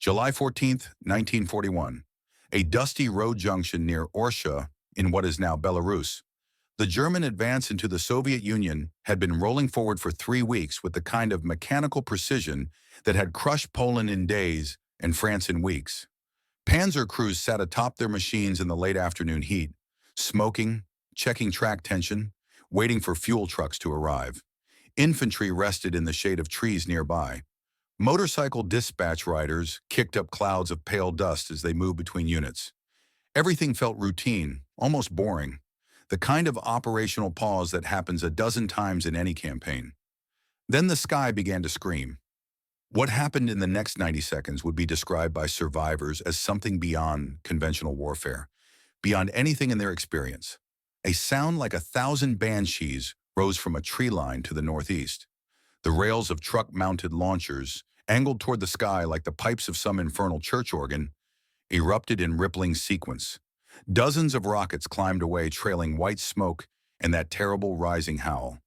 July 14th, 1941. A dusty road junction near Orsha in what is now Belarus. The German advance into the Soviet Union had been rolling forward for 3 weeks with the kind of mechanical precision that had crushed Poland in days and France in weeks. Panzer crews sat atop their machines in the late afternoon heat, smoking, checking track tension, waiting for fuel trucks to arrive. Infantry rested in the shade of trees nearby. Motorcycle dispatch riders kicked up clouds of pale dust as they moved between units. Everything felt routine, almost boring, the kind of operational pause that happens a dozen times in any campaign. Then the sky began to scream. What happened in the next 90 seconds would be described by survivors as something beyond conventional warfare, beyond anything in their experience. A sound like 1,000 banshees rose from a tree line to the northeast. The rails of truck-mounted launchers, angled toward the sky like the pipes of some infernal church organ, erupted in rippling sequence. Dozens of rockets climbed away, trailing white smoke and that terrible rising howl.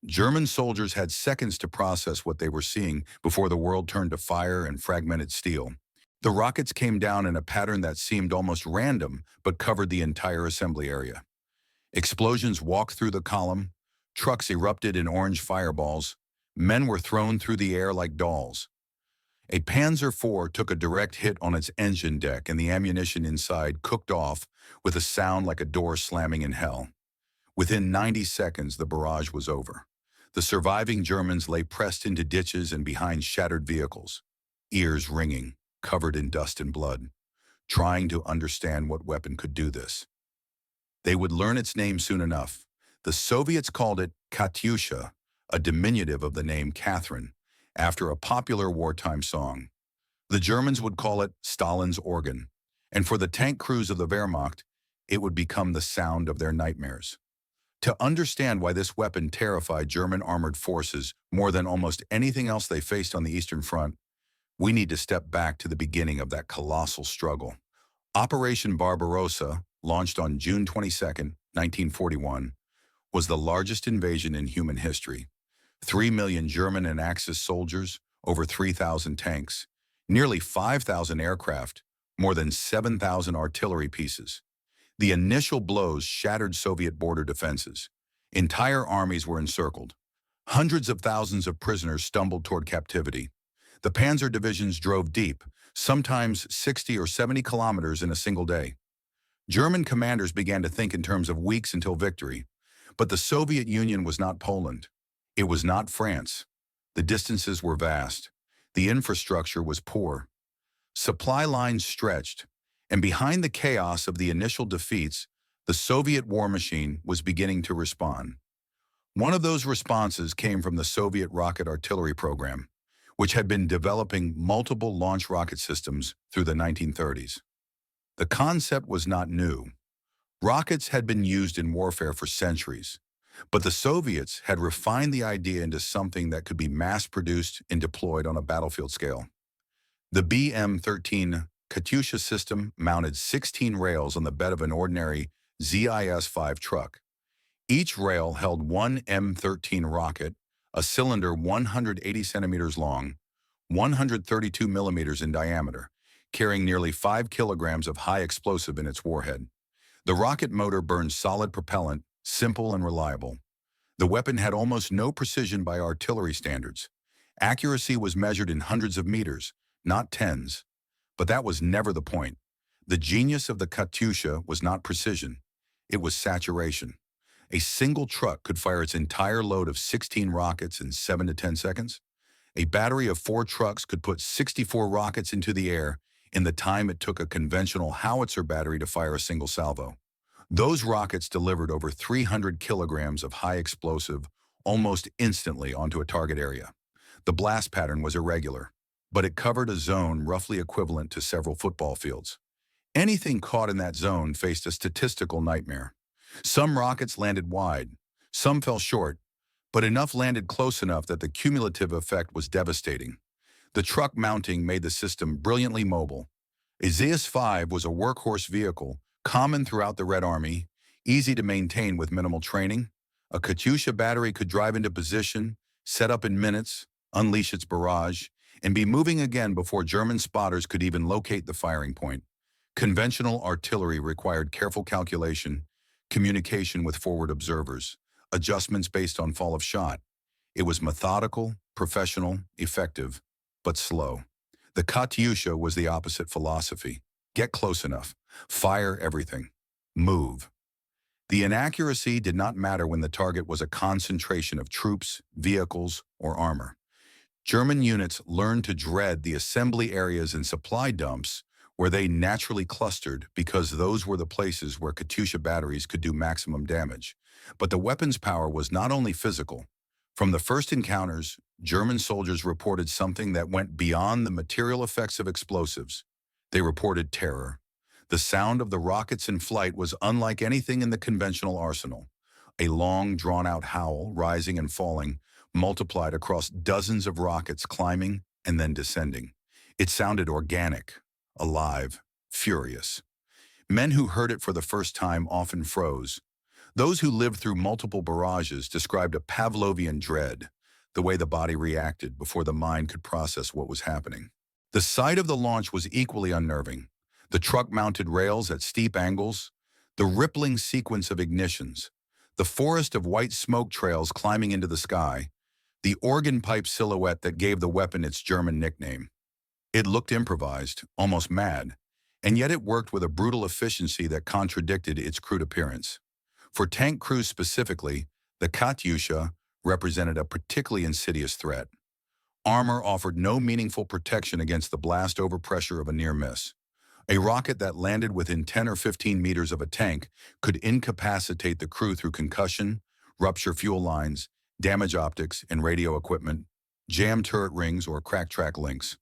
German soldiers had seconds to process what they were seeing before the world turned to fire and fragmented steel. The rockets came down in a pattern that seemed almost random but covered the entire assembly area. Explosions walked through the column, trucks erupted in orange fireballs, men were thrown through the air like dolls. A Panzer IV took a direct hit on its engine deck and the ammunition inside cooked off with a sound like a door slamming in hell. Within 90 seconds, the barrage was over. The surviving Germans lay pressed into ditches and behind shattered vehicles, ears ringing, covered in dust and blood, trying to understand what weapon could do this. They would learn its name soon enough. The Soviets called it Katyusha, a diminutive of the name Catherine, after a popular wartime song. The Germans would call it Stalin's organ, and for the tank crews of the Wehrmacht, it would become the sound of their nightmares. To understand why this weapon terrified German armored forces more than almost anything else they faced on the Eastern Front, we need to step back to the beginning of that colossal struggle. Operation Barbarossa, launched on June 22, 1941, was the largest invasion in human history. 3 million German and Axis soldiers, over 3,000 tanks, nearly 5,000 aircraft, more than 7,000 artillery pieces. The initial blows shattered Soviet border defenses. Entire armies were encircled. Hundreds of thousands of prisoners stumbled toward captivity. The panzer divisions drove deep, sometimes 60 or 70 kilometers in a single day. German commanders began to think in terms of weeks until victory. But the Soviet Union was not Poland. It was not France. The distances were vast. The infrastructure was poor. Supply lines stretched. And behind the chaos of the initial defeats, the Soviet war machine was beginning to respond. One of those responses came from the Soviet rocket artillery program, which had been developing multiple launch rocket systems through the 1930s. The concept was not new. Rockets had been used in warfare for centuries, but the Soviets had refined the idea into something that could be mass-produced and deployed on a battlefield scale. The BM-13 Katyusha system mounted 16 rails on the bed of an ordinary ZIS-5 truck. Each rail held one M13 rocket, a cylinder 180 centimeters long, 132 millimeters in diameter, carrying nearly 5 kilograms of high explosive in its warhead. The rocket motor burned solid propellant, simple and reliable. The weapon had almost no precision by artillery standards. Accuracy was measured in hundreds of meters, not tens. But that was never the point. The genius of the Katyusha was not precision. It was saturation. A single truck could fire its entire load of 16 rockets in 7 to 10 seconds. A battery of 4 trucks could put 64 rockets into the air in the time it took a conventional howitzer battery to fire a single salvo. Those rockets delivered over 300 kilograms of high explosive almost instantly onto a target area. The blast pattern was irregular, but it covered a zone roughly equivalent to several football fields. Anything caught in that zone faced a statistical nightmare. Some rockets landed wide, some fell short, but enough landed close enough that the cumulative effect was devastating. The truck mounting made the system brilliantly mobile. A ZIS-5 was a workhorse vehicle, common throughout the Red Army, easy to maintain with minimal training. A Katyusha battery could drive into position, set up in minutes, unleash its barrage, and be moving again before German spotters could even locate the firing point. Conventional artillery required careful calculation, communication with forward observers, adjustments based on fall of shot. It was methodical, professional, effective, but slow. The Katyusha was the opposite philosophy. Get close enough. Fire everything. Move. The inaccuracy did not matter when the target was a concentration of troops, vehicles, or armor. German units learned to dread the assembly areas and supply dumps where they naturally clustered because those were the places where Katyusha batteries could do maximum damage. But the weapon's power was not only physical. From the first encounters, German soldiers reported something that went beyond the material effects of explosives. They reported terror. The sound of the rockets in flight was unlike anything in the conventional arsenal. A long, drawn-out howl, rising and falling, multiplied across dozens of rockets climbing and then descending. It sounded organic, alive, furious. Men who heard it for the first time often froze. Those who lived through multiple barrages described a Pavlovian dread, the way the body reacted before the mind could process what was happening. The sight of the launch was equally unnerving. The truck-mounted rails at steep angles, the rippling sequence of ignitions, the forest of white smoke trails climbing into the sky, the organ pipe silhouette that gave the weapon its German nickname. It looked improvised, almost mad, and yet it worked with a brutal efficiency that contradicted its crude appearance. For tank crews specifically, the Katyusha represented a particularly insidious threat. Armor offered no meaningful protection against the blast overpressure of a near miss. A rocket that landed within 10 or 15 meters of a tank could incapacitate the crew through concussion, rupture fuel lines, damage optics and radio equipment, jam turret rings, or crack track links.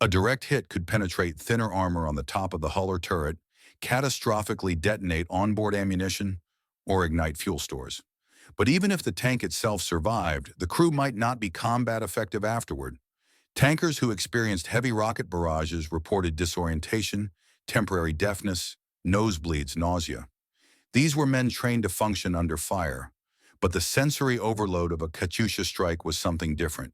A direct hit could penetrate thinner armor on the top of the hull or turret, catastrophically detonate onboard ammunition, or ignite fuel stores. But even if the tank itself survived, the crew might not be combat effective afterward. Tankers who experienced heavy rocket barrages reported disorientation, temporary deafness, nosebleeds, nausea. These were men trained to function under fire. But the sensory overload of a Katyusha strike was something different.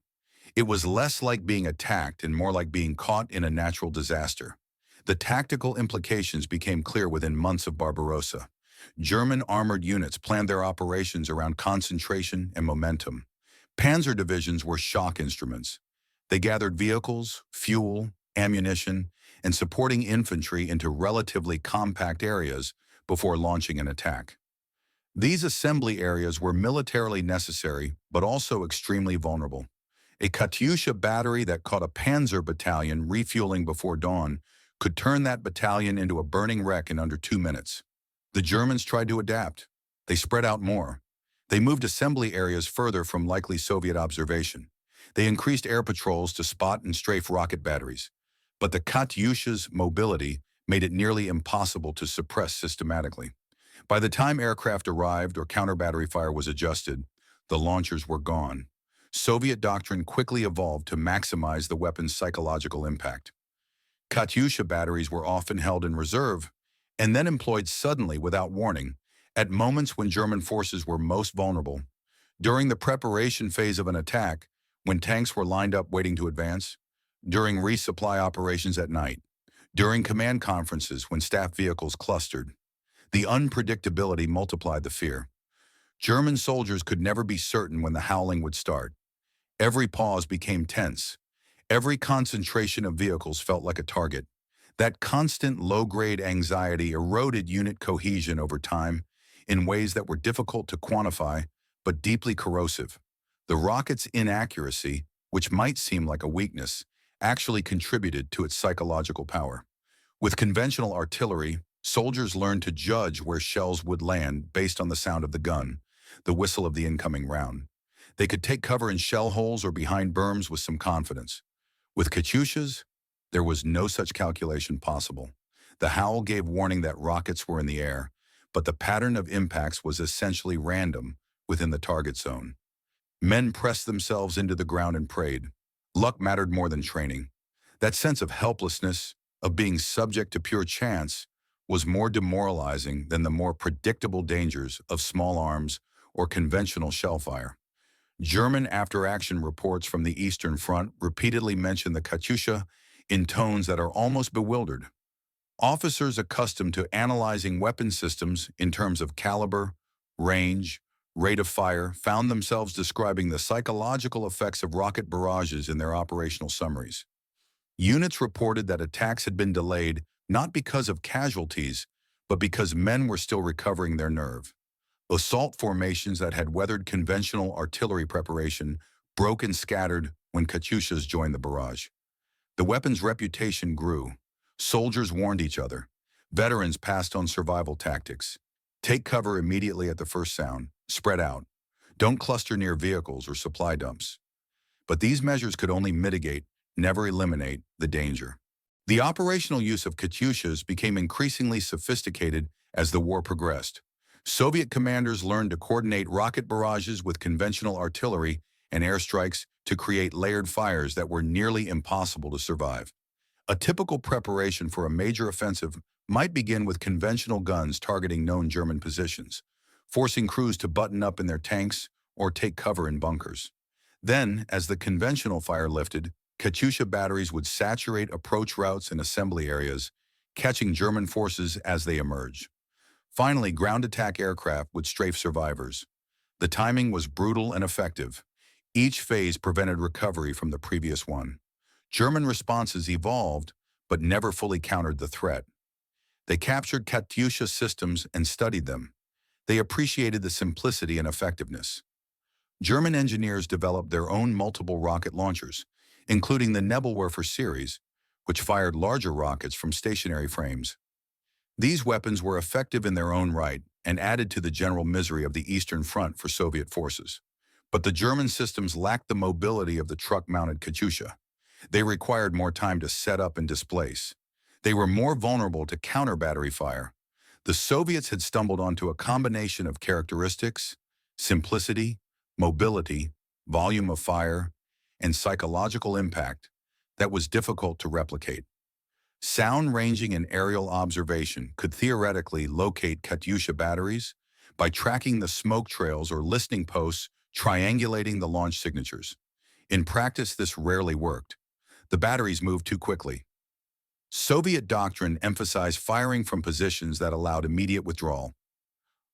It was less like being attacked and more like being caught in a natural disaster. The tactical implications became clear within months of Barbarossa. German armored units planned their operations around concentration and momentum. Panzer divisions were shock instruments. They gathered vehicles, fuel, ammunition, and supporting infantry into relatively compact areas before launching an attack. These assembly areas were militarily necessary, but also extremely vulnerable. A Katyusha battery that caught a Panzer battalion refueling before dawn could turn that battalion into a burning wreck in under 2 minutes. The Germans tried to adapt. They spread out more. They moved assembly areas further from likely Soviet observation. They increased air patrols to spot and strafe rocket batteries. But the Katyusha's mobility made it nearly impossible to suppress systematically. By the time aircraft arrived or counter-battery fire was adjusted, the launchers were gone. Soviet doctrine quickly evolved to maximize the weapon's psychological impact. Katyusha batteries were often held in reserve and then employed suddenly without warning at moments when German forces were most vulnerable. During the preparation phase of an attack, when tanks were lined up waiting to advance, during resupply operations at night, during command conferences when staff vehicles clustered. The unpredictability multiplied the fear. German soldiers could never be certain when the howling would start. Every pause became tense. Every concentration of vehicles felt like a target. That constant low-grade anxiety eroded unit cohesion over time in ways that were difficult to quantify but deeply corrosive. The rocket's inaccuracy, which might seem like a weakness, actually contributed to its psychological power. With conventional artillery, soldiers learned to judge where shells would land based on the sound of the gun, the whistle of the incoming round. They could take cover in shell holes or behind berms with some confidence. With Katyushas, there was no such calculation possible. The howl gave warning that rockets were in the air, but the pattern of impacts was essentially random within the target zone. Men pressed themselves into the ground and prayed. Luck mattered more than training. That sense of helplessness, of being subject to pure chance, was more demoralizing than the more predictable dangers of small arms or conventional shellfire. German after-action reports from the Eastern Front repeatedly mention the Katyusha in tones that are almost bewildered. Officers accustomed to analyzing weapon systems in terms of caliber, range, rate of fire found themselves describing the psychological effects of rocket barrages in their operational summaries. Units reported that attacks had been delayed not because of casualties, but because men were still recovering their nerve. Assault formations that had weathered conventional artillery preparation broke and scattered when Katyushas joined the barrage. The weapon's reputation grew. Soldiers warned each other. Veterans passed on survival tactics. Take cover immediately at the first sound. Spread out. Don't cluster near vehicles or supply dumps. But these measures could only mitigate, never eliminate, the danger. The operational use of Katyushas became increasingly sophisticated as the war progressed. Soviet commanders learned to coordinate rocket barrages with conventional artillery and airstrikes to create layered fires that were nearly impossible to survive. A typical preparation for a major offensive might begin with conventional guns targeting known German positions, forcing crews to button up in their tanks or take cover in bunkers. Then, as the conventional fire lifted, Katyusha batteries would saturate approach routes and assembly areas, catching German forces as they emerged. Finally, ground attack aircraft would strafe survivors. The timing was brutal and effective. Each phase prevented recovery from the previous one. German responses evolved, but never fully countered the threat. They captured Katyusha systems and studied them. They appreciated the simplicity and effectiveness. German engineers developed their own multiple rocket launchers, including the Nebelwerfer series, which fired larger rockets from stationary frames. These weapons were effective in their own right and added to the general misery of the Eastern Front for Soviet forces. But the German systems lacked the mobility of the truck-mounted Katyusha. They required more time to set up and displace. They were more vulnerable to counter-battery fire. The Soviets had stumbled onto a combination of characteristics, simplicity, mobility, volume of fire, and psychological impact that was difficult to replicate. Sound ranging and aerial observation could theoretically locate Katyusha batteries by tracking the smoke trails or listening posts, triangulating the launch signatures. In practice, this rarely worked. The batteries moved too quickly. Soviet doctrine emphasized firing from positions that allowed immediate withdrawal.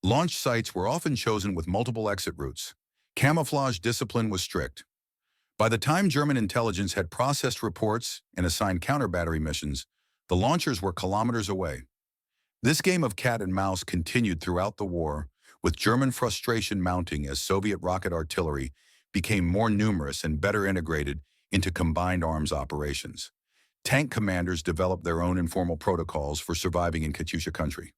Launch sites were often chosen with multiple exit routes. Camouflage discipline was strict. By the time German intelligence had processed reports and assigned counter-battery missions, the launchers were kilometers away. This game of cat and mouse continued throughout the war, with German frustration mounting as Soviet rocket artillery became more numerous and better integrated into combined arms operations. Tank commanders developed their own informal protocols for surviving in Katyusha country.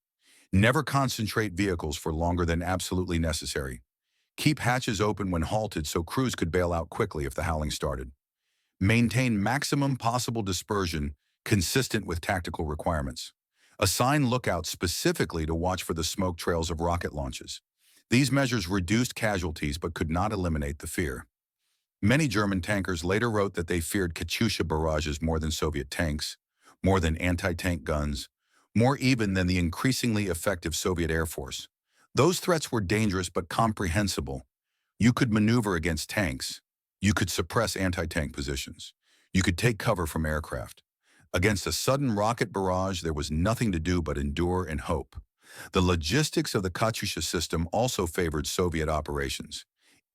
Never concentrate vehicles for longer than absolutely necessary. Keep hatches open when halted so crews could bail out quickly if the howling started. Maintain maximum possible dispersion consistent with tactical requirements. Assign lookouts specifically to watch for the smoke trails of rocket launches. These measures reduced casualties but could not eliminate the fear. Many German tankers later wrote that they feared Katyusha barrages more than Soviet tanks, more than anti-tank guns, more even than the increasingly effective Soviet Air Force. Those threats were dangerous but comprehensible. You could maneuver against tanks. You could suppress anti-tank positions. You could take cover from aircraft. Against a sudden rocket barrage, there was nothing to do but endure and hope. The logistics of the Katyusha system also favored Soviet operations.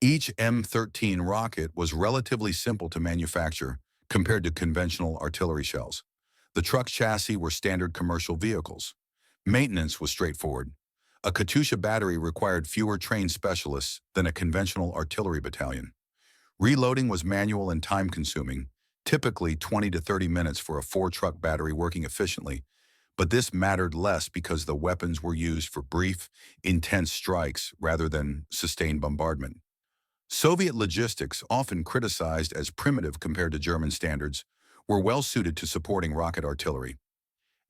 Each M13 rocket was relatively simple to manufacture compared to conventional artillery shells. The truck chassis were standard commercial vehicles. Maintenance was straightforward. A Katyusha battery required fewer trained specialists than a conventional artillery battalion. Reloading was manual and time-consuming, typically 20 to 30 minutes for a 4-truck battery working efficiently, but this mattered less because the weapons were used for brief, intense strikes rather than sustained bombardment. Soviet logistics, often criticized as primitive compared to German standards, were well suited to supporting rocket artillery.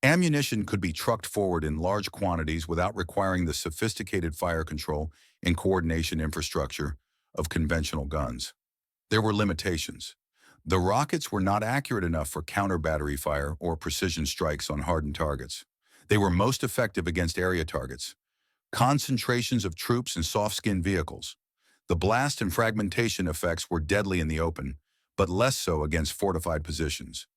Ammunition could be trucked forward in large quantities without requiring the sophisticated fire control and coordination infrastructure of conventional guns. There were limitations. The rockets were not accurate enough for counter-battery fire or precision strikes on hardened targets. They were most effective against area targets, concentrations of troops and soft-skinned vehicles. The blast and fragmentation effects were deadly in the open, but less so against fortified positions.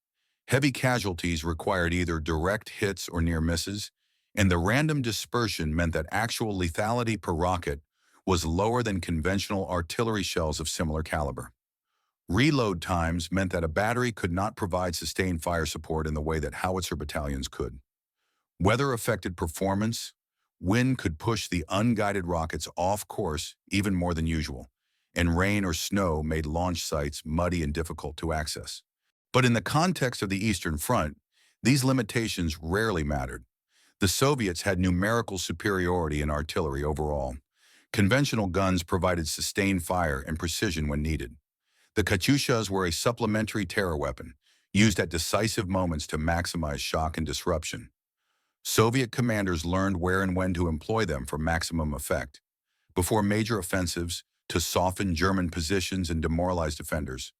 Heavy casualties required either direct hits or near misses, and the random dispersion meant that actual lethality per rocket was lower than conventional artillery shells of similar caliber. Reload times meant that a battery could not provide sustained fire support in the way that howitzer battalions could. Weather affected performance. Wind could push the unguided rockets off course even more than usual, and rain or snow made launch sites muddy and difficult to access. But in the context of the Eastern Front, these limitations rarely mattered. The Soviets had numerical superiority in artillery overall. Conventional guns provided sustained fire and precision when needed. The Katyushas were a supplementary terror weapon, used at decisive moments to maximize shock and disruption. Soviet commanders learned where and when to employ them for maximum effect. Before major offensives, to soften German positions and demoralize defenders.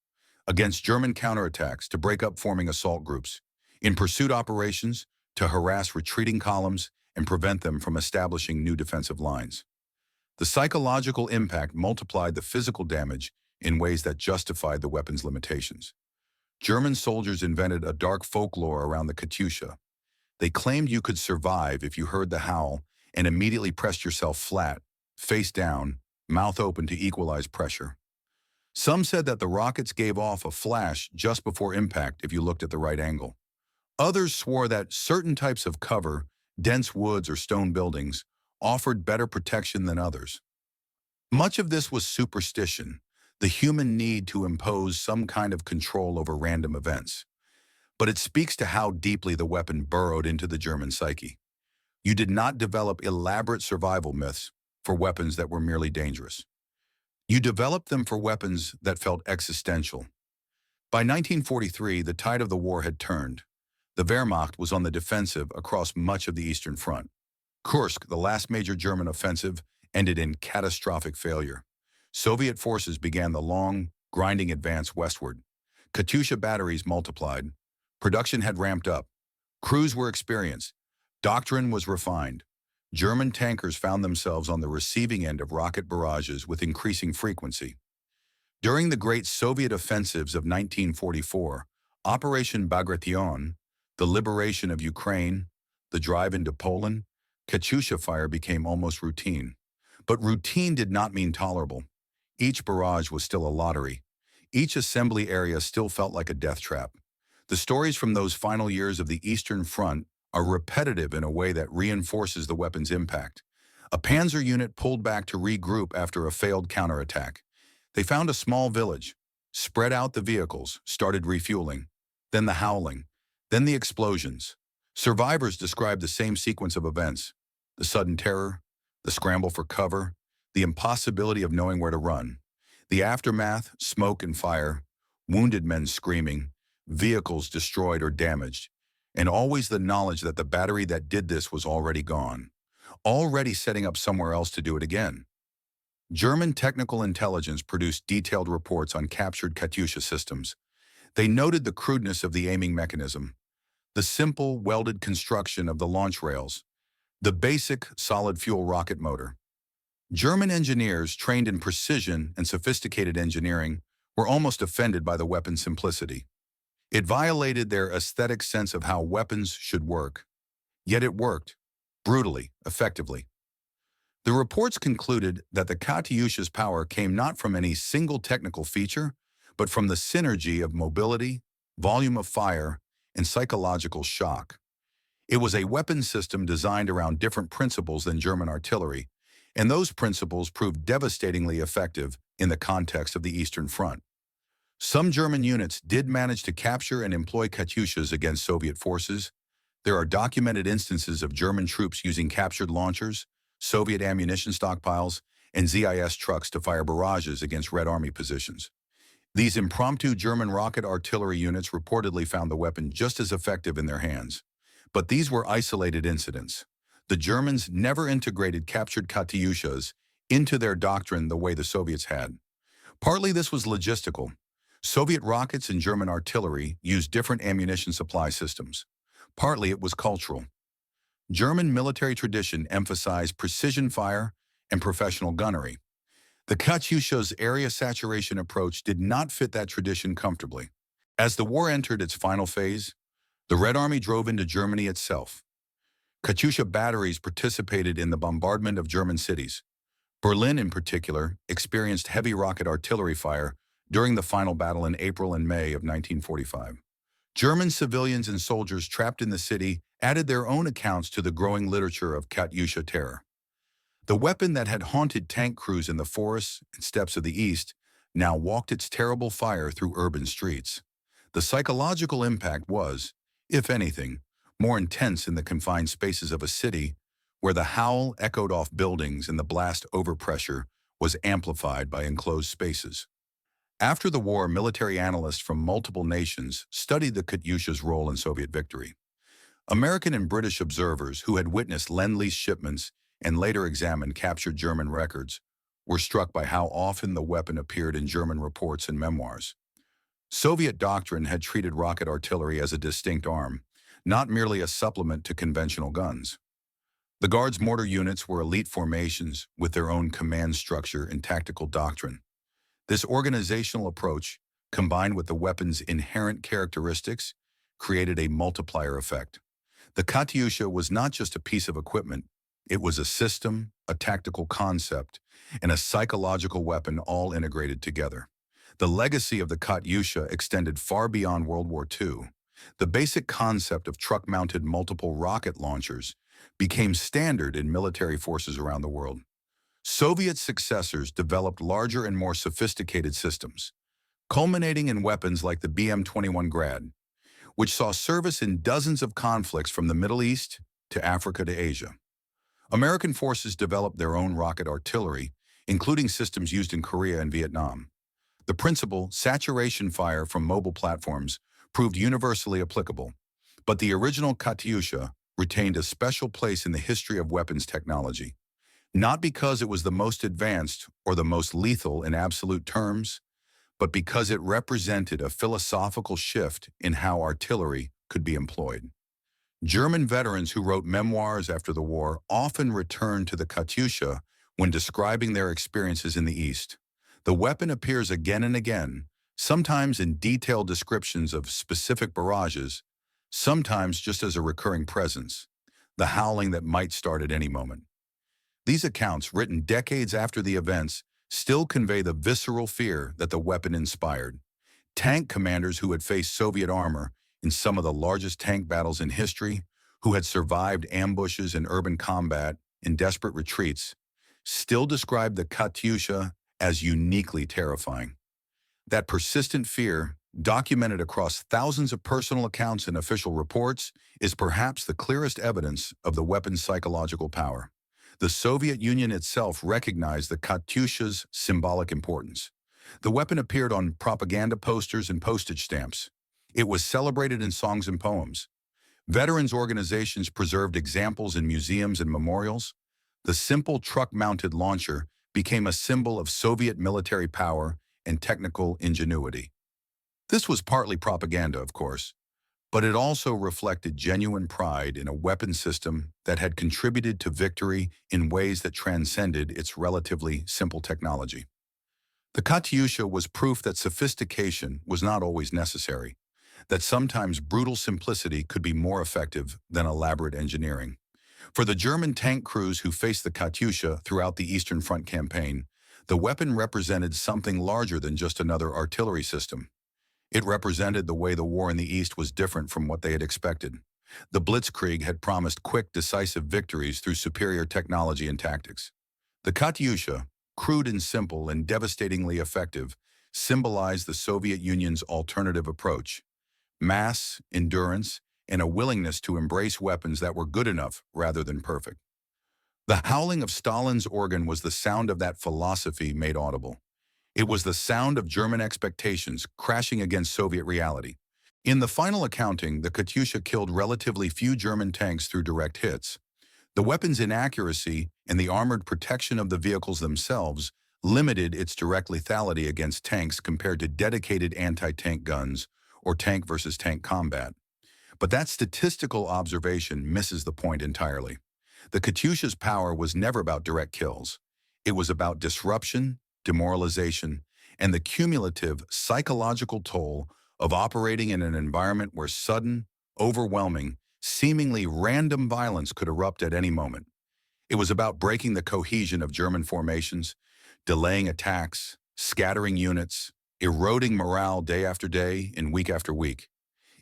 Against German counterattacks, to break up forming assault groups. In pursuit operations, to harass retreating columns and prevent them from establishing new defensive lines. The psychological impact multiplied the physical damage in ways that justified the weapon's limitations. German soldiers invented a dark folklore around the Katyusha. They claimed you could survive if you heard the howl and immediately pressed yourself flat, face down, mouth open to equalize pressure. Some said that the rockets gave off a flash just before impact if you looked at the right angle. Others swore that certain types of cover, dense woods or stone buildings, offered better protection than others. Much of this was superstition, the human need to impose some kind of control over random events. But it speaks to how deeply the weapon burrowed into the German psyche. You did not develop elaborate survival myths for weapons that were merely dangerous. You developed them for weapons that felt existential. By 1943, the tide of the war had turned. The Wehrmacht was on the defensive across much of the Eastern Front. Kursk, the last major German offensive, ended in catastrophic failure. Soviet forces began the long, grinding advance westward. Katyusha batteries multiplied. Production had ramped up. Crews were experienced. Doctrine was refined. German tankers found themselves on the receiving end of rocket barrages with increasing frequency. During the great Soviet offensives of 1944, Operation Bagration, the liberation of Ukraine, the drive into Poland, Katyusha fire became almost routine. But routine did not mean tolerable. Each barrage was still a lottery. Each assembly area still felt like a death trap. The stories from those final years of the Eastern Front are repetitive in a way that reinforces the weapon's impact. A panzer unit pulled back to regroup after a failed counterattack. They found a small village, spread out the vehicles, started refueling, then the howling, then the explosions. Survivors described the same sequence of events: the sudden terror, the scramble for cover, the impossibility of knowing where to run. The aftermath, smoke and fire, wounded men screaming, vehicles destroyed or damaged, and always the knowledge that the battery that did this was already gone, already setting up somewhere else to do it again. German technical intelligence produced detailed reports on captured Katyusha systems. They noted the crudeness of the aiming mechanism, the simple welded construction of the launch rails, the basic solid fuel rocket motor. German engineers trained in precision and sophisticated engineering were almost offended by the weapon's simplicity. It violated their aesthetic sense of how weapons should work. Yet it worked, brutally, effectively. The reports concluded that the Katyusha's power came not from any single technical feature, but from the synergy of mobility, volume of fire, and psychological shock. It was a weapon system designed around different principles than German artillery, and those principles proved devastatingly effective in the context of the Eastern Front. Some German units did manage to capture and employ Katyushas against Soviet forces. There are documented instances of German troops using captured launchers, Soviet ammunition stockpiles, and ZIS trucks to fire barrages against Red Army positions. These impromptu German rocket artillery units reportedly found the weapon just as effective in their hands. But these were isolated incidents. The Germans never integrated captured Katyushas into their doctrine the way the Soviets had. Partly this was logistical. Soviet rockets and German artillery used different ammunition supply systems. Partly it was cultural. German military tradition emphasized precision fire and professional gunnery. The Katyusha's area saturation approach did not fit that tradition comfortably. As the war entered its final phase, the Red Army drove into Germany itself. Katyusha batteries participated in the bombardment of German cities. Berlin, in particular, experienced heavy rocket artillery fire during the final battle in April and May of 1945. German civilians and soldiers trapped in the city added their own accounts to the growing literature of Katyusha terror. The weapon that had haunted tank crews in the forests and steppes of the East now walked its terrible fire through urban streets. The psychological impact was, if anything, more intense in the confined spaces of a city where the howl echoed off buildings and the blast overpressure was amplified by enclosed spaces. After the war, military analysts from multiple nations studied the Katyusha's role in Soviet victory. American and British observers who had witnessed Lend-Lease shipments and later examined captured German records were struck by how often the weapon appeared in German reports and memoirs. Soviet doctrine had treated rocket artillery as a distinct arm, not merely a supplement to conventional guns. The Guards' mortar units were elite formations with their own command structure and tactical doctrine. This organizational approach, combined with the weapon's inherent characteristics, created a multiplier effect. The Katyusha was not just a piece of equipment, it was a system, a tactical concept, and a psychological weapon all integrated together. The legacy of the Katyusha extended far beyond World War II. The basic concept of truck-mounted multiple rocket launchers became standard in military forces around the world. Soviet successors developed larger and more sophisticated systems, culminating in weapons like the BM-21 Grad, which saw service in dozens of conflicts from the Middle East to Africa to Asia. American forces developed their own rocket artillery, including systems used in Korea and Vietnam. The principle, saturation fire from mobile platforms, proved universally applicable, but the original Katyusha retained a special place in the history of weapons technology, not because it was the most advanced or the most lethal in absolute terms, but because it represented a philosophical shift in how artillery could be employed. German veterans who wrote memoirs after the war often returned to the Katyusha when describing their experiences in the East. The weapon appears again and again, sometimes in detailed descriptions of specific barrages, sometimes just as a recurring presence, the howling that might start at any moment. These accounts, written decades after the events, still convey the visceral fear that the weapon inspired. Tank commanders who had faced Soviet armor in some of the largest tank battles in history, who had survived ambushes and urban combat in desperate retreats, still described the Katyusha as uniquely terrifying. That persistent fear, documented across thousands of personal accounts and official reports, is perhaps the clearest evidence of the weapon's psychological power. The Soviet Union itself recognized the Katyusha's symbolic importance. The weapon appeared on propaganda posters and postage stamps. It was celebrated in songs and poems. Veterans organizations preserved examples in museums and memorials. The simple truck-mounted launcher became a symbol of Soviet military power and technical ingenuity. This was partly propaganda, of course, but it also reflected genuine pride in a weapon system that had contributed to victory in ways that transcended its relatively simple technology. The Katyusha was proof that sophistication was not always necessary, that sometimes brutal simplicity could be more effective than elaborate engineering. For the German tank crews who faced the Katyusha throughout the Eastern Front campaign, the weapon represented something larger than just another artillery system. It represented the way the war in the East was different from what they had expected. The Blitzkrieg had promised quick, decisive victories through superior technology and tactics. The Katyusha, crude and simple and devastatingly effective, symbolized the Soviet Union's alternative approach: mass, endurance, and a willingness to embrace weapons that were good enough rather than perfect. The howling of Stalin's organ was the sound of that philosophy made audible. It was the sound of German expectations crashing against Soviet reality. In the final accounting, the Katyusha killed relatively few German tanks through direct hits. The weapon's inaccuracy and the armored protection of the vehicles themselves limited its direct lethality against tanks compared to dedicated anti-tank guns or tank versus tank combat. But that statistical observation misses the point entirely. The Katyusha's power was never about direct kills. It was about disruption, demoralization, and the cumulative psychological toll of operating in an environment where sudden, overwhelming, seemingly random violence could erupt at any moment. It was about breaking the cohesion of German formations, delaying attacks, scattering units, eroding morale day after day and week after week.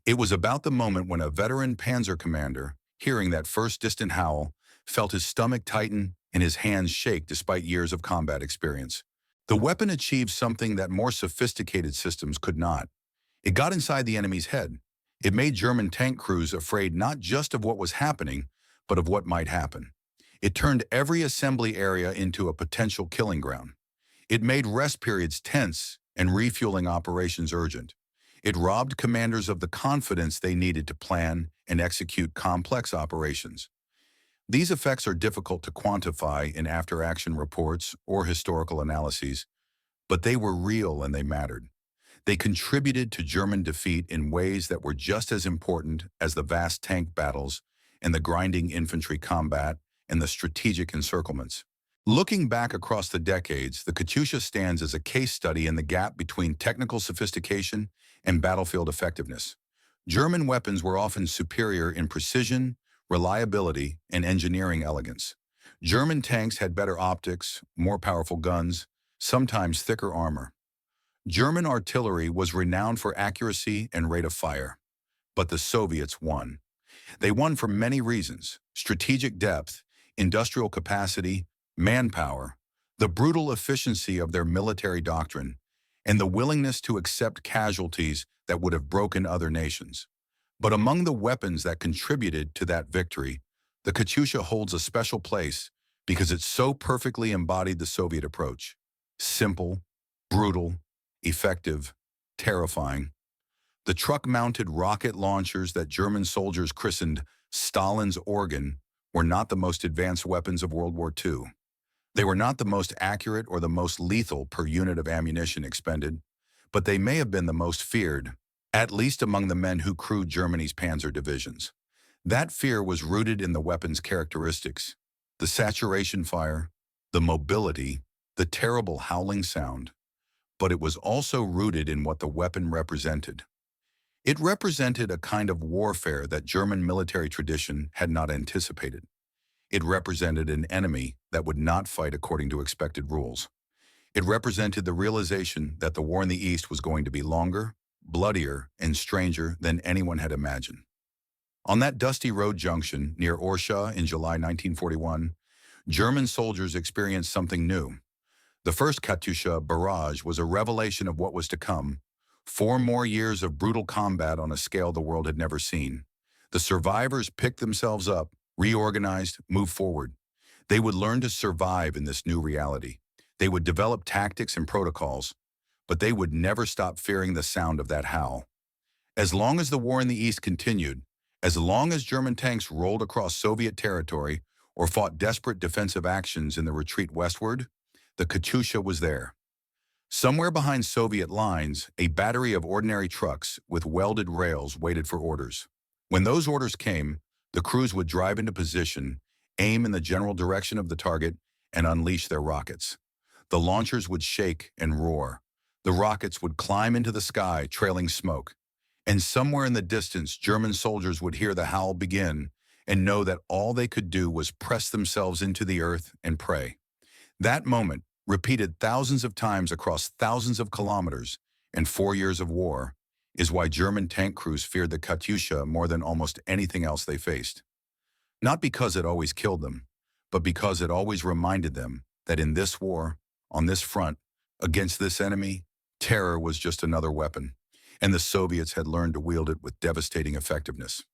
It was about the moment when a veteran Panzer commander, hearing that first distant howl, felt his stomach tighten and his hands shake despite years of combat experience. The weapon achieved something that more sophisticated systems could not. It got inside the enemy's head. It made German tank crews afraid not just of what was happening, but of what might happen. It turned every assembly area into a potential killing ground. It made rest periods tense and refueling operations urgent. It robbed commanders of the confidence they needed to plan and execute complex operations. These effects are difficult to quantify in after-action reports or historical analyses, but they were real and they mattered. They contributed to German defeat in ways that were just as important as the vast tank battles and the grinding infantry combat and the strategic encirclements. Looking back across the decades, the Katyusha stands as a case study in the gap between technical sophistication and battlefield effectiveness. German weapons were often superior in precision, reliability, and engineering elegance. German tanks had better optics, more powerful guns, sometimes thicker armor. German artillery was renowned for accuracy and rate of fire. But the Soviets won. They won for many reasons: strategic depth, industrial capacity, manpower, the brutal efficiency of their military doctrine, and the willingness to accept casualties that would have broken other nations. But among the weapons that contributed to that victory, the Katyusha holds a special place because it so perfectly embodied the Soviet approach. Simple, brutal, effective, terrifying. The truck-mounted rocket launchers that German soldiers christened Stalin's organ were not the most advanced weapons of World War II. They were not the most accurate or the most lethal per unit of ammunition expended, but they may have been the most feared, at least among the men who crewed Germany's panzer divisions. That fear was rooted in the weapon's characteristics: the saturation fire, the mobility, the terrible howling sound. But it was also rooted in what the weapon represented. It represented a kind of warfare that German military tradition had not anticipated. It represented an enemy that would not fight according to expected rules. It represented the realization that the war in the East was going to be longer, bloodier, and stranger than anyone had imagined. On that dusty road junction near Orsha in July 1941, German soldiers experienced something new. The first Katyusha barrage was a revelation of what was to come: 4 more years of brutal combat on a scale the world had never seen. The survivors picked themselves up, reorganized, moved forward. They would learn to survive in this new reality. They would develop tactics and protocols, but they would never stop fearing the sound of that howl. As long as the war in the East continued, as long as German tanks rolled across Soviet territory or fought desperate defensive actions in the retreat westward, the Katyusha was there. Somewhere behind Soviet lines, a battery of ordinary trucks with welded rails waited for orders. When those orders came, the crews would drive into position, aim in the general direction of the target, and unleash their rockets. The launchers would shake and roar. The rockets would climb into the sky, trailing smoke. And somewhere in the distance, German soldiers would hear the howl begin and know that all they could do was press themselves into the earth and pray. That moment, repeated thousands of times across thousands of kilometers and 4 years of war, is why German tank crews feared the Katyusha more than almost anything else they faced. Not because it always killed them, but because it always reminded them that in this war, on this front, against this enemy, terror was just another weapon, and the Soviets had learned to wield it with devastating effectiveness.